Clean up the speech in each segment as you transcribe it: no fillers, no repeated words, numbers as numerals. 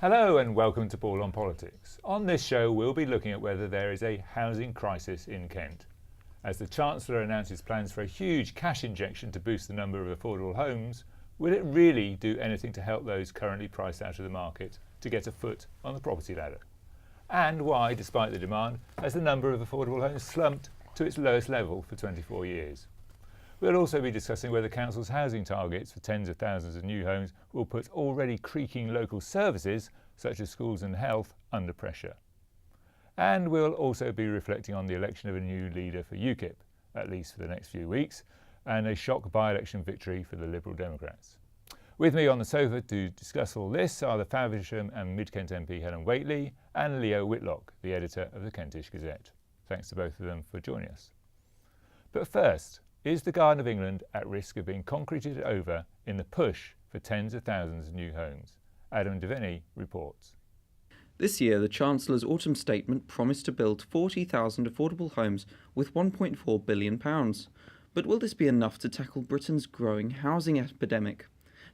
Hello and welcome to Ball on Politics. On this show we'll be looking at whether there is a housing crisis in Kent. As the Chancellor announces plans for a huge cash injection to boost the number of affordable homes, will it really do anything to help those currently priced out of the market to get a foot on the property ladder? And why, despite the demand, has the number of affordable homes slumped to its lowest level for 24 years? We'll also be discussing whether Council's housing targets for tens of thousands of new homes will put already creaking local services, such as schools and health, under pressure. And we'll also be reflecting on the election of a new leader for UKIP, at least for the next few weeks, and a shock by-election victory for the Liberal Democrats. With me on the sofa to discuss all this are the Faversham and Mid-Kent MP Helen Whately and Leo Whitlock, the editor of the Kentish Gazette. Thanks to both of them for joining us. But first, is the Garden of England at risk of being concreted over in the push for tens of thousands of new homes? Adam Devaney reports. This year, the Chancellor's autumn statement promised to build 40,000 affordable homes with £1.4 billion. But will this be enough to tackle Britain's growing housing epidemic?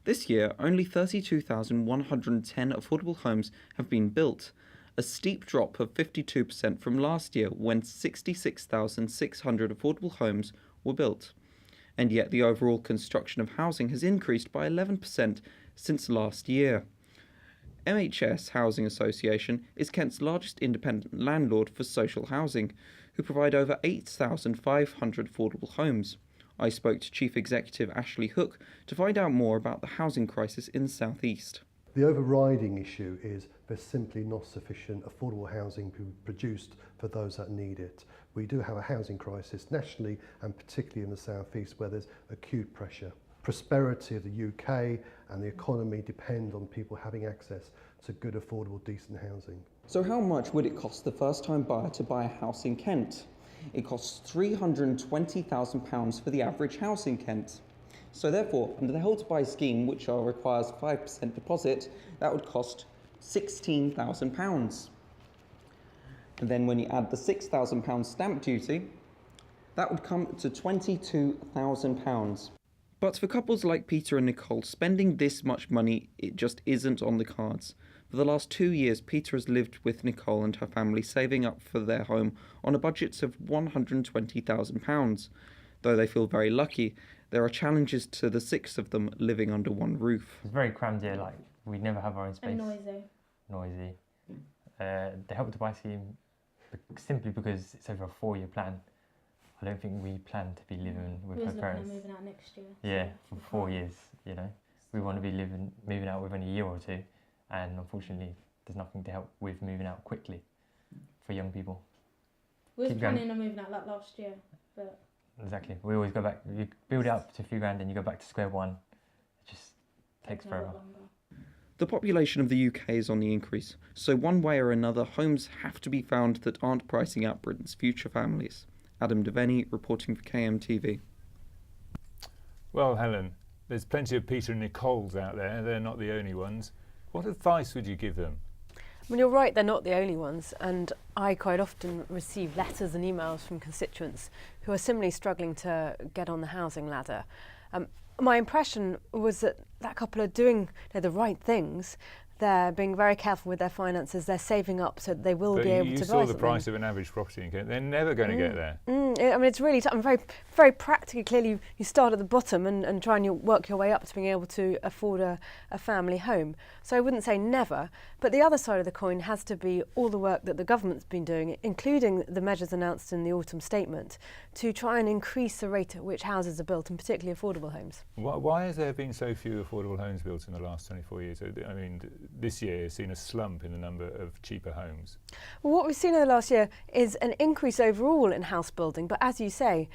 This year, only 32,110 affordable homes have been built, a steep drop of 52% from last year when 66,600 affordable homes were built. And yet the overall construction of housing has increased by 11% since last year. MHS Housing Association is Kent's largest independent landlord for social housing, who provide over 8,500 affordable homes. I spoke to Chief Executive Ashley Hook to find out more about the housing crisis in the South East. The overriding issue is there's simply not sufficient affordable housing produced for those that need it. We do have a housing crisis nationally and particularly in the South East where there's acute pressure. Prosperity of the UK and the economy depend on people having access to good, affordable, decent housing. So how much would it cost the first-time buyer to buy a house in Kent? It costs £320,000 for the average house in Kent. So therefore, under the Help to Buy scheme, which requires 5% deposit, that would cost £16,000. And then when you add the £6,000 stamp duty, that would come to £22,000. But for couples like Peter and Nicole, spending this much money, it just isn't on the cards. For the last 2 years, Peter has lived with Nicole and her family, saving up for their home on a budget of £120,000. Though they feel very lucky, there are challenges to the 6 of them living under one roof. It's very crammed here, like we never have our own space. And noisy. The Help to Buy scheme, simply because it's over a 4-year plan, I don't think we plan to be living with our parents. Moving out next year. Yeah, for 4 years, you know. We want to be moving out within a year or two, and unfortunately there's nothing to help with moving out quickly for young people. We was planning on moving out like last year, but... Exactly. We always go back, you build it up to a few grand and you go back to square one. It just takes forever. The population of the UK is on the increase, so one way or another, homes have to be found that aren't pricing out Britain's future families. Adam Devaney reporting for KMTV. Well, Helen, there's plenty of Peter and Nicoles out there. They're not the only ones. What advice would you give them? Well, you're right, they're not the only ones, and I quite often receive letters and emails from constituents who are similarly struggling to get on the housing ladder. My impression was that that couple are doing the right things. They're being very careful with their finances. They're saving up so that they will be able to buy something. You saw the price of an average property in Kent. They're never going to get there. I mean, it's really I'm very, very practically. Clearly, you start at the bottom and try and work your way up to being able to afford a family home. So I wouldn't say never, but the other side of the coin has to be all the work that the government's been doing, including the measures announced in the autumn statement, to try and increase the rate at which houses are built, and particularly affordable homes. Why has there been so few affordable homes built in the last 24 years? I mean, this year has seen a slump in the number of cheaper homes. Well, what we've seen over the last year is an increase overall in house building, but as you say,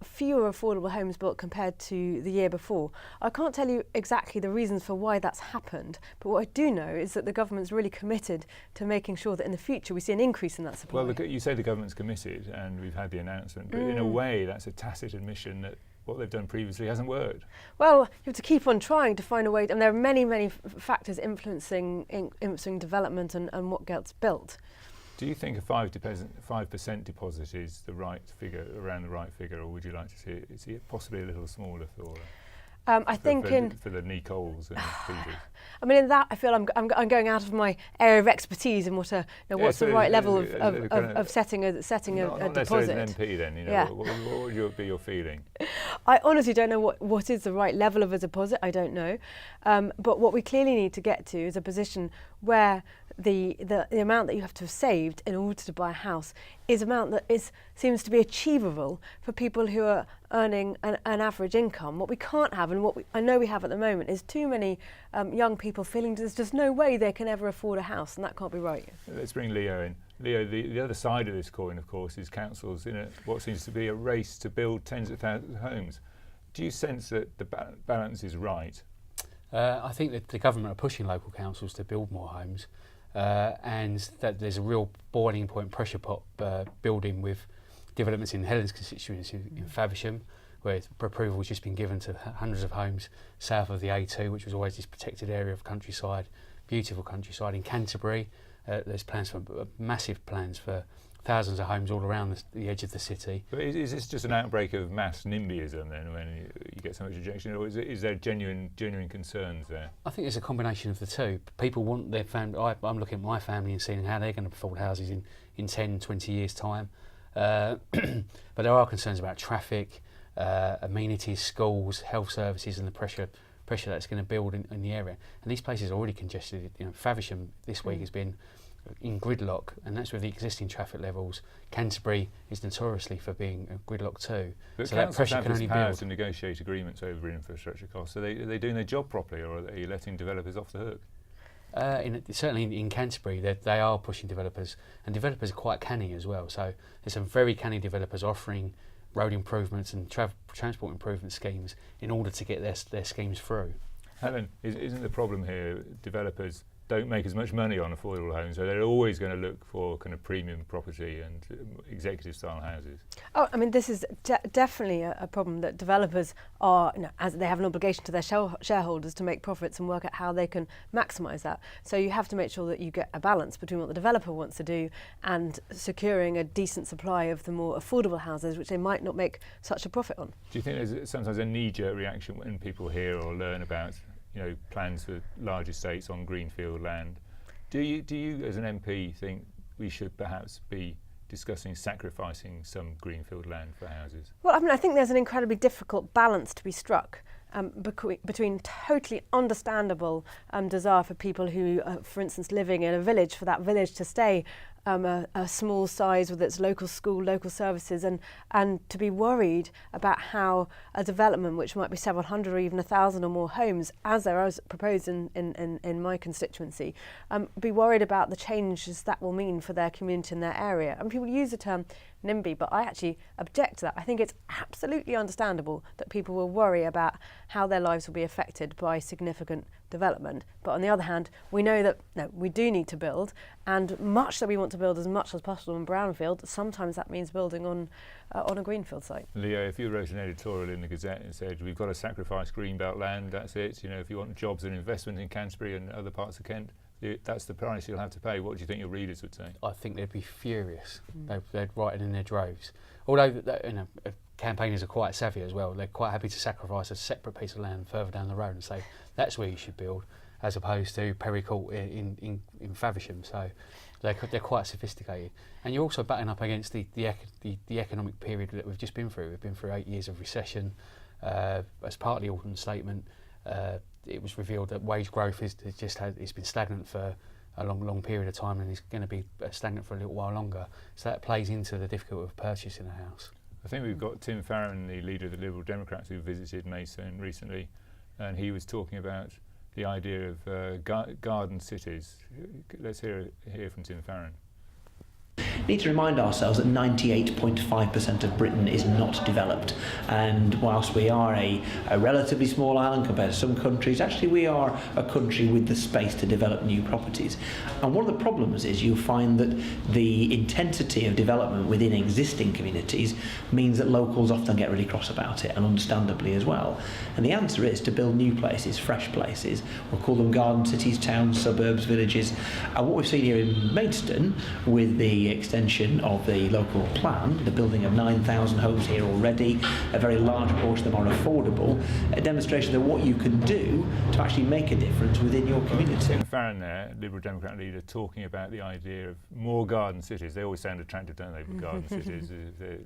fewer affordable homes built compared to the year before. I can't tell you exactly the reasons for why that's happened, but what I do know is that the government's really committed to making sure that in the future we see an increase in that supply. Well, you say the government's committed and we've had the announcement, but in a way that's a tacit admission that what they've done previously hasn't worked. Well, you have to keep on trying to find a way, and there are many, many factors influencing development and what gets built. Do you think a 5% deposit is the right figure, around the right figure, or would you like to see it possibly a little smaller for? I think for the Nicoles and Peters. I mean, in that, I feel I'm going out of my area of expertise in what's the right level of setting a not deposit. Necessarily as an MP, then. What would be your feeling? I honestly don't know what is the right level of a deposit. I don't know, but what we clearly need to get to is a position where the amount that you have to have saved in order to buy a house is amount that seems to be achievable for people who are earning an average income. What we can't have, and I know we have at the moment, is too many young people feeling there's just no way they can ever afford a house, and that can't be right. Let's bring Leo in. Leo, the other side of this coin, of course, is councils in what seems to be a race to build tens of thousands of homes. Do you sense that the balance is right? I think that the government are pushing local councils to build more homes, and that there's a real boiling point pressure pot building with developments in Helen's constituency in Faversham, where approval has just been given to hundreds of homes south of the A2, which was always this protected area of countryside, beautiful countryside. In Canterbury, there's massive plans for thousands of homes all around the edge of the city. But is this just an outbreak of mass NIMBYism then, when you get so much rejection, or is there genuine concerns there? I think it's a combination of the two. People want their family. I'm looking at my family and seeing how they're going to afford houses in 10, 20 years' time. But there are concerns about traffic, amenities, schools, health services, and the pressure that's going to build in the area. And these places are already congested. Faversham this week has been in gridlock, and that's with the existing traffic levels. Canterbury is notoriously for being a gridlock too. But so that pressure can only build. To negotiate agreements over infrastructure costs. Are they doing their job properly, or are you letting developers off the hook? Certainly in Canterbury, they are pushing developers, and developers are quite canny as well. So there's some very canny developers offering road improvements and transport improvement schemes in order to get their schemes through. Helen, isn't the problem here developers don't make as much money on affordable homes, so they're always going to look for kind of premium property and executive style houses? Oh, I mean, this is definitely a problem that developers are, as they have an obligation to their shareholders to make profits and work out how they can maximise that. So you have to make sure that you get a balance between what the developer wants to do and securing a decent supply of the more affordable houses, which they might not make such a profit on. Do you think there's sometimes a knee-jerk reaction when people hear or learn about plans for large estates on greenfield land? Do you as an MP think we should perhaps be discussing sacrificing some greenfield land for houses? Well, I mean, I think there's an incredibly difficult balance to be struck between totally understandable desire for people who, for instance, living in a village, for that village to stay a small size with its local school, local services, and to be worried about how a development which might be several hundred or even 1,000 or more homes, as there is proposed in my constituency, be worried about the changes that will mean for their community and their area. And people use the term NIMBY, but I actually object to that. I think it's absolutely understandable that people will worry about how their lives will be affected by significant development. But on the other hand, we know that we do need to build, and much that we want to build as much as possible in brownfield, sometimes that means building on a greenfield site. Leo, if you wrote an editorial in the Gazette and said we've got to sacrifice greenbelt land, that's it, if you want jobs and investment in Canterbury and other parts of Kent, that's the price you'll have to pay. What do you think your readers would say? I think they'd be furious. They'd write it in their droves. Although campaigners are quite savvy as well. They're quite happy to sacrifice a separate piece of land further down the road and say that's where you should build, as opposed to Perry Court in Faversham. So they're quite sophisticated. And you're also butting up against the economic period that we've just been through. We've been through 8 years of recession. As part of the autumn statement, it was revealed that wage growth it's been stagnant for a long period of time, and it's going to be stagnant for a little while longer. So that plays into the difficulty of purchasing a house. I think we've got Tim Farron, the leader of the Liberal Democrats, who visited Maidstone recently, and he was talking about the idea of garden cities. Let's hear from Tim Farron. We need to remind ourselves that 98.5% of Britain is not developed, and whilst we are a relatively small island compared to some countries, actually we are a country with the space to develop new properties. And one of the problems is you'll find that the intensity of development within existing communities means that locals often get really cross about it, and understandably as well. And the answer is to build new places, fresh places. We'll call them garden cities, towns, suburbs, villages. And what we've seen here in Maidstone with the extension extension of the local plan, the building of 9,000 homes here already, a very large portion of them are affordable, a demonstration of what you can do to actually make a difference within your community. Farron there, Liberal Democrat leader, talking about the idea of more garden cities. They always sound attractive, don't they, garden cities,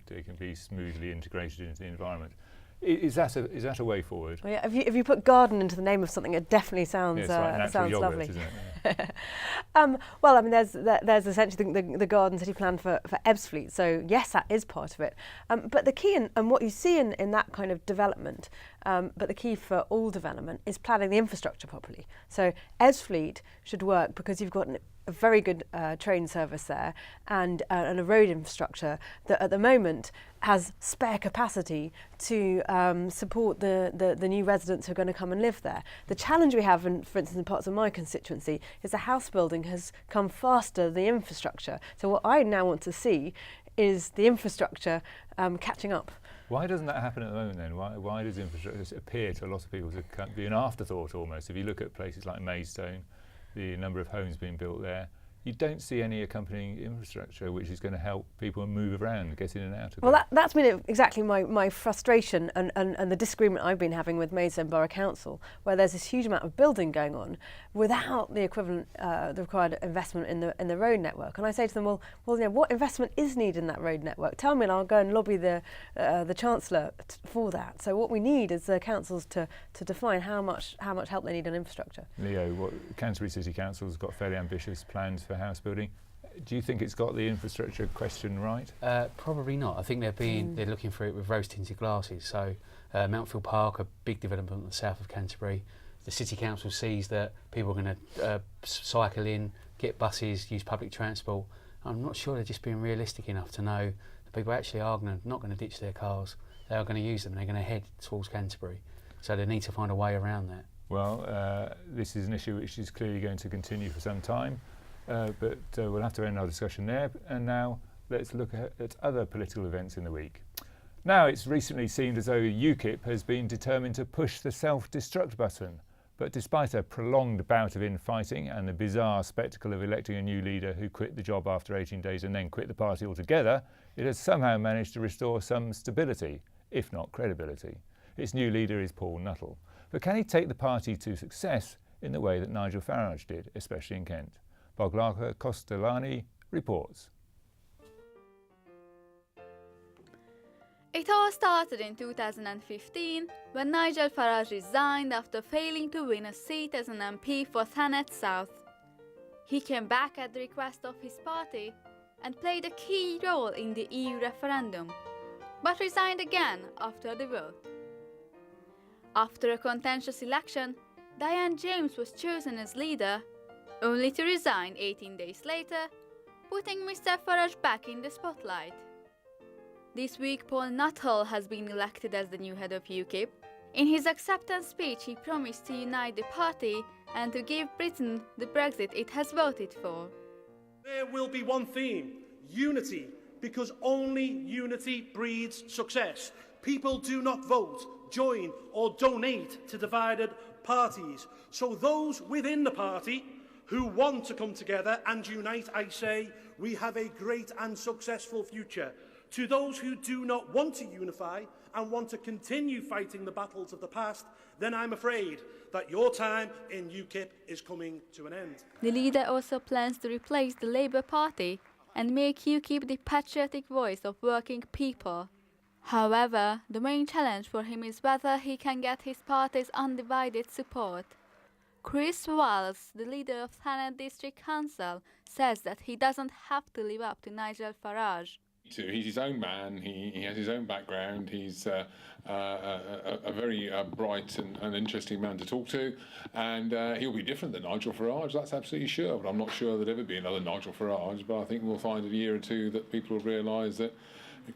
they can be smoothly integrated into the environment. Is that a way forward? Well, yeah, if you put garden into the name of something, it definitely sounds It's like natural sounds yogurt, lovely. isn't it? Well, I mean, there's essentially the garden city plan for Ebbsfleet. So yes, that is part of it. But the key and what you see in that kind of development, but the key for all development is planning the infrastructure properly. So Ebbsfleet should work because you've got a very good train service there and a road infrastructure that at the moment has spare capacity to support the new residents who are going to come and live there. The challenge we have, for instance, in parts of my constituency, is the house building has come faster than the infrastructure. So what I now want to see is the infrastructure catching up. Why doesn't that happen at the moment then? Why does infrastructure appear to a lot of people to be an afterthought almost? If you look at places like Maidstone, the number of homes being built there, you don't see any accompanying infrastructure which is going to help people move around, get in and out of Well, that's been exactly my frustration and the disagreement I've been having with Maidstone Borough Council, where there's this huge amount of building going on without the equivalent, the required investment in the road network. And I say to them, well, you know, what investment is needed in that road network? Tell me, and I'll go and lobby the Chancellor for that. So what we need is the councils to define how much help they need on infrastructure. Leo, Canterbury City Council's got fairly ambitious plans for house building. Do you think it's got the infrastructure question right? Probably not. I think they're looking for it with rose-tinted glasses. So Mountfield Park, a big development in the south of Canterbury. The City Council sees that people are going to cycle in, get buses, use public transport. I'm not sure they're just being realistic enough to know that people actually are not going to ditch their cars. They are going to use them and they're going to head towards Canterbury. So they need to find a way around that. Well, this is an issue which is clearly going to continue for some time. But we'll have to end our discussion there. And now let's look at other political events in the week. Now, it's recently seemed as though UKIP has been determined to push the self-destruct button. But despite a prolonged bout of infighting and the bizarre spectacle of electing a new leader who quit the job after 18 days and then quit the party altogether, it has somehow managed to restore some stability, if not credibility. Its new leader is Paul Nuttall. But can he take the party to success in the way that Nigel Farage did, especially in Kent? Boglarka Kostelani reports. It all started in 2015 when Nigel Farage resigned after failing to win a seat as an MP for Thanet South. He came back at the request of his party and played a key role in the EU referendum, but resigned again after the vote. After a contentious election, Diane James was chosen as leader, only to resign 18 days later, putting Mr. Farage back in the spotlight. This week, Paul Nuttall has been elected as the new head of UKIP. In his acceptance speech, he promised to unite the party and to give Britain the Brexit it has voted for. There will be one theme: unity, because only unity breeds success. People do not vote, join or donate to divided parties. So those within the party who want to come together and unite, I say, we have a great and successful future. To those who do not want to unify and want to continue fighting the battles of the past, then I'm afraid that your time in UKIP is coming to an end. The leader also plans to replace the Labour Party and make UKIP the patriotic voice of working people. However, the main challenge for him is whether he can get his party's undivided support. Chris Walls, the leader of Thanet District Council, says that he doesn't have to live up to Nigel Farage. He's his own man, he has his own background, he's a very bright and interesting man to talk to, and he'll be different than Nigel Farage, that's absolutely sure, but I'm not sure there'll ever be another Nigel Farage, but I think we'll find in a year or two that people will realise that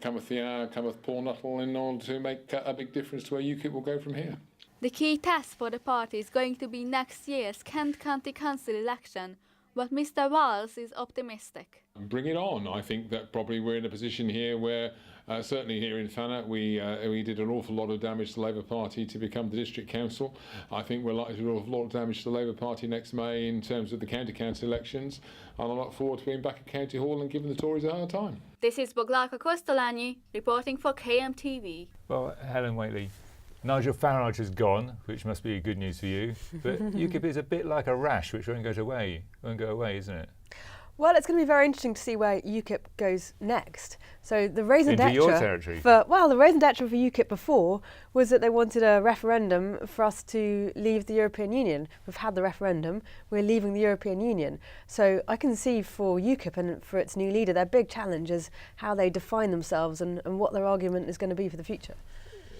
cometh the hour, cometh Paul Nuttall in order to make a big difference to where UKIP will go from here. The key test for the party is going to be next year's Kent County Council election, but Mr. Walls is optimistic. Bring it on. I think that probably we're in a position here where Certainly here in Thanet, we did an awful lot of damage to the Labour Party to become the district council. I think we're likely to do an awful lot of damage to the Labour Party next May in terms of the county council elections, and I look forward to being back at County Hall and giving the Tories a hard time. This is Boglaka Kostolany reporting for KMTV. Well, Helen Whately, Nigel Farage has gone, which must be good news for you, but UKIP is a bit like a rash which won't go away, isn't it? Well, it's going to be very interesting to see where UKIP goes next. So the raison Into d'etre your territory. the raison d'etre for UKIP before was that they wanted a referendum for us to leave the European Union. We've had the referendum, we're leaving the European Union. So I can see for UKIP and for its new leader, their big challenge is how they define themselves and what their argument is going to be for the future.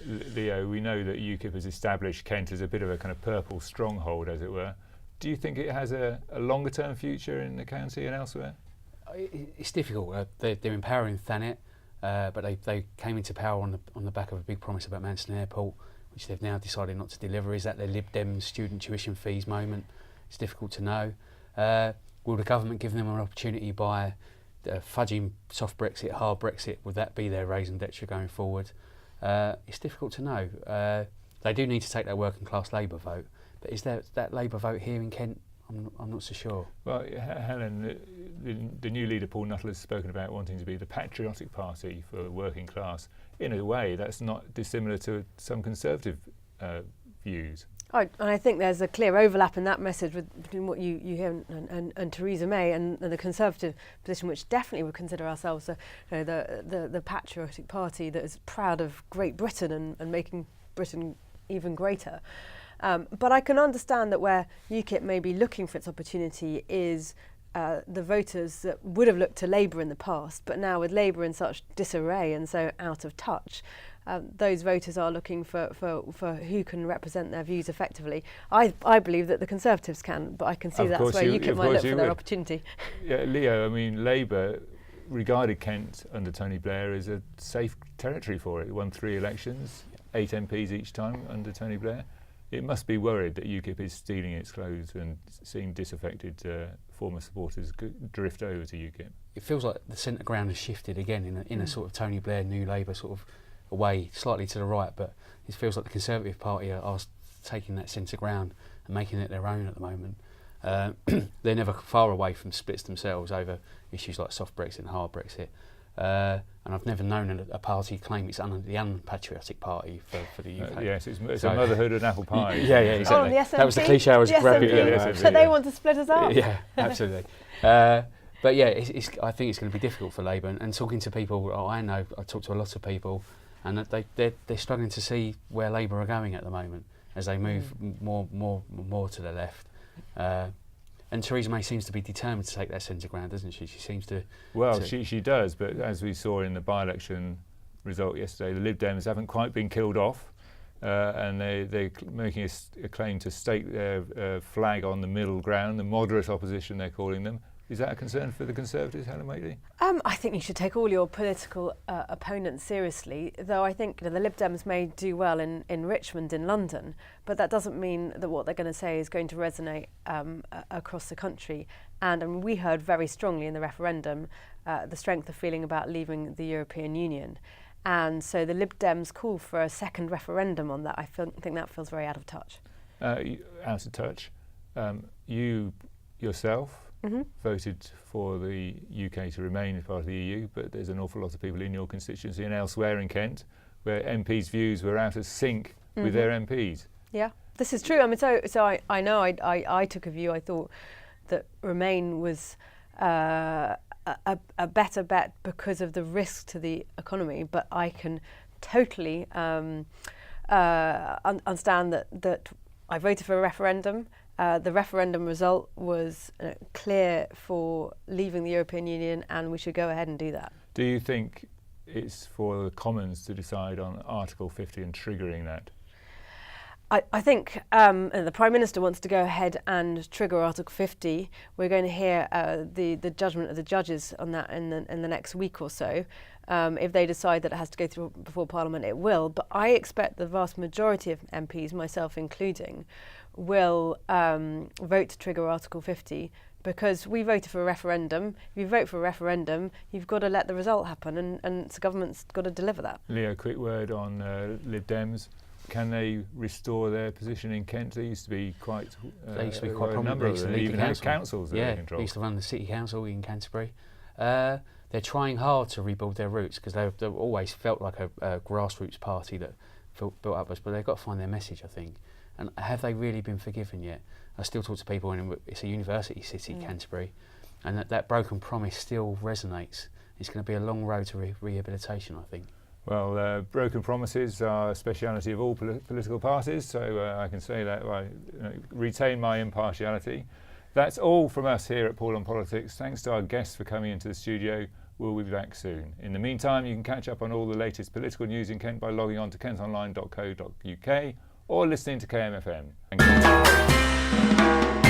Leo, we know that UKIP has established Kent as a bit of a kind of purple stronghold, as it were. Do you think it has a longer term future in the county and elsewhere? It's difficult. They're empowering Thanet, but they came into power on the back of a big promise about Manston Airport, which they've now decided not to deliver. Is that their Lib Dem student tuition fees moment? It's difficult to know. Will the government give them an opportunity by fudging soft Brexit, hard Brexit? Would that be their raison d'etre going forward? It's difficult to know. They do need to take that working class Labour vote. But is that Labour vote here in Kent? I'm not so sure. Well, Helen, the new leader Paul Nuttall has spoken about wanting to be the patriotic party for the working class. In a way, that's not dissimilar to some Conservative views. And I think there's a clear overlap in that message between what you hear and Theresa May and the Conservative position, which definitely would consider ourselves the patriotic party that is proud of Great Britain and making Britain even greater. But I can understand that where UKIP may be looking for its opportunity is the voters that would have looked to Labour in the past, but now with Labour in such disarray and so out of touch, those voters are looking for who can represent their views effectively. I believe that the Conservatives can, but I can see that's where UKIP might look for their opportunity. Yeah, Leo, I mean, Labour regarded Kent under Tony Blair as a safe territory for it. It won 3 elections, 8 MPs each time under Tony Blair. It must be worried that UKIP is stealing its clothes and seeing disaffected former supporters drift over to UKIP. It feels like the centre ground has shifted again in a sort of Tony Blair, New Labour sort of away, slightly to the right, but it feels like the Conservative Party are taking that centre ground and making it their own at the moment. They're never far away from splits themselves over issues like soft Brexit and hard Brexit. And I've never known a party claim it's the unpatriotic party for the UK. Yes, it's a motherhood and apple pie. Yeah, exactly. The SNP, that was the cliche I was grabbing. But they want to split us up. Yeah, absolutely. But yeah, I think it's going to be difficult for Labour. And talking to people, I talk to a lot of people, and they're struggling to see where Labour are going at the moment as they move more to the left. And Theresa May seems to be determined to take that centre ground, doesn't she? She seems to... Well, she does, but as we saw in the by-election result yesterday, the Lib Dems haven't quite been killed off, and they're making a claim to stake their flag on the middle ground, the moderate opposition they're calling them. Is that a concern for the Conservatives, Helen Whately? I think you should take all your political opponents seriously, though I think the Lib Dems may do well in Richmond, in London, but that doesn't mean that what they're going to say is going to resonate across the country. And we heard very strongly in the referendum the strength of feeling about leaving the European Union. And so the Lib Dems call for a second referendum on that. I think that feels very out of touch. Out of touch. You yourself voted for the UK to remain as part of the EU, but there's an awful lot of people in your constituency and elsewhere in Kent where MPs' views were out of sync with their MPs. Yeah, this is true. I mean, so I know I took a view. I thought that Remain was a better bet because of the risk to the economy, but I can totally understand that I voted for a referendum. The referendum result was clear for leaving the European Union, and we should go ahead and do that. Do you think it's for the Commons to decide on Article 50 and triggering that? I think the Prime Minister wants to go ahead and trigger Article 50. We're going to hear the judgment of the judges on that in the next week or so. If they decide that it has to go through before Parliament, it will. But I expect the vast majority of MPs, myself including, will vote to trigger Article 50 because we voted for a referendum. If you vote for a referendum, you've got to let the result happen, and the government's got to deliver that. Leo, quick word on Lib Dems. Can they restore their position in Kent? They used to be quite. They used to be quite a prominent. number of them even had councils that they They controlled. used to run the city council in Canterbury. They're trying hard to rebuild their roots because they've always felt like a grassroots party that built up us, but they've got to find their message, I think. And have they really been forgiven yet? I still talk to people, and it's a university city, Canterbury, and that broken promise still resonates. It's going to be a long road to rehabilitation, I think. Well, broken promises are a speciality of all political parties, so I can say that I retain my impartiality. That's all from us here at Paul on Politics. Thanks to our guests for coming into the studio. We'll be back soon. In the meantime, you can catch up on all the latest political news in Kent by logging on to kentonline.co.uk or listening to KMFM. Thank you.